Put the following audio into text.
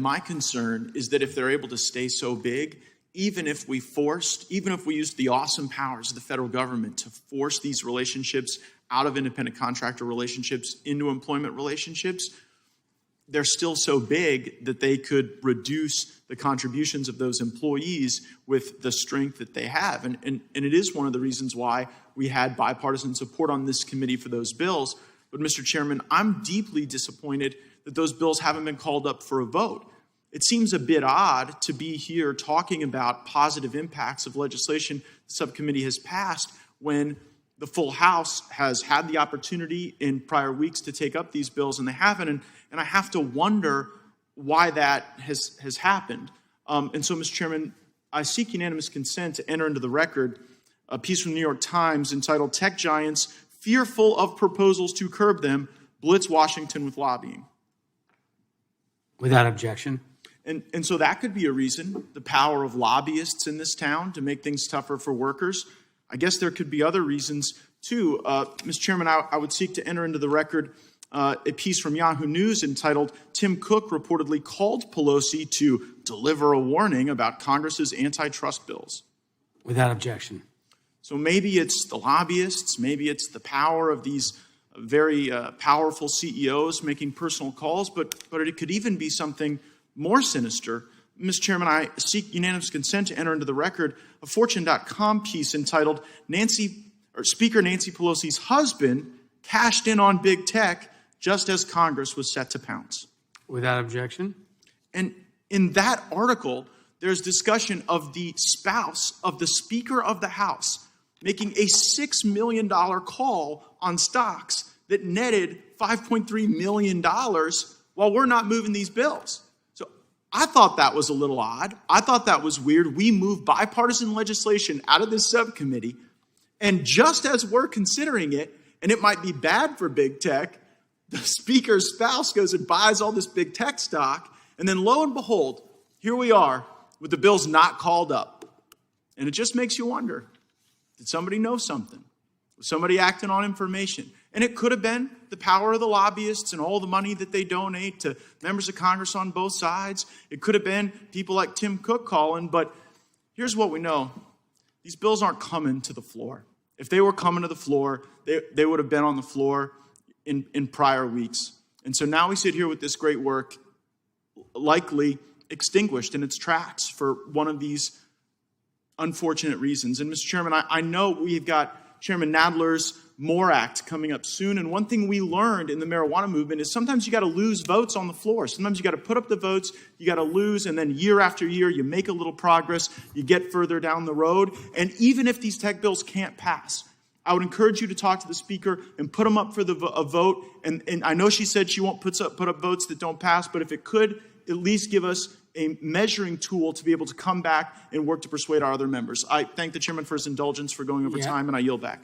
My concern is that if they're able to stay so big, even if we used the awesome powers of the federal government to force these relationships out of independent contractor relationships into employment relationships, they're still so big that they could reduce the contributions of those employees with the strength that they have. And it is one of the reasons why we had bipartisan support on this committee for those bills. But Mr. Chairman, I'm deeply disappointed that those bills haven't been called up for a vote. It seems a bit odd to be here talking about positive impacts of legislation the subcommittee has passed when the full House has had the opportunity in prior weeks to take up these bills and they haven't. And I have to wonder why that has happened. And so, Mr. Chairman, I seek unanimous consent to enter into the record a piece from the New York Times entitled "Tech Giants Fearful of Proposals to Curb Them, Blitz Washington with Lobbying." Without objection. And so that could be a reason, the power of lobbyists in this town to make things tougher for workers. I guess there could be other reasons, too. Mr. Chairman, I would seek to enter into the record a piece from Yahoo News entitled "Tim Cook Reportedly Called Pelosi to Deliver a Warning About Congress's Antitrust Bills." Without objection. So maybe it's the lobbyists, maybe it's the power of these very powerful CEOs making personal calls, but it could even be something more sinister. Mr. Chairman, I seek unanimous consent to enter into the record a Fortune.com piece entitled "Speaker Nancy Pelosi's Husband Cashed in on Big Tech Just as Congress was set to pounce." Without objection. And in that article, there's discussion of the spouse of the Speaker of the House making a $6 million call on stocks that netted $5.3 million while we're not moving these bills. So I thought that was a little odd. I thought that was weird. We moved bipartisan legislation out of this subcommittee, and just as we're considering it, and it might be bad for big tech, the Speaker's spouse goes and buys all this big tech stock, and then lo and behold, here we are with the bills not called up. And it just makes you wonder, did somebody know something? Was somebody acting on information? And it could have been the power of the lobbyists and all the money that they donate to members of Congress on both sides. It could have been people like Tim Cook calling, but here's what we know. These bills aren't coming to the floor. If they were coming to the floor, they would have been on the floor in prior weeks. And so now we sit here with this great work likely extinguished in its tracks for one of these unfortunate reasons. And Mr. Chairman, I know we've got Chairman Nadler's MORE Act coming up soon. And one thing we learned in the marijuana movement is sometimes you got to lose votes on the floor. Sometimes you got to put up the votes, you got to lose, and then year after year, you make a little progress, you get further down the road. And even if these tech bills can't pass, I would encourage you to talk to the Speaker and put them up for a vote. And I know she said she won't put up votes that don't pass, but if it could at least give us a measuring tool to be able to come back and work to persuade our other members. I thank the chairman for his indulgence for going over time, and I yield back.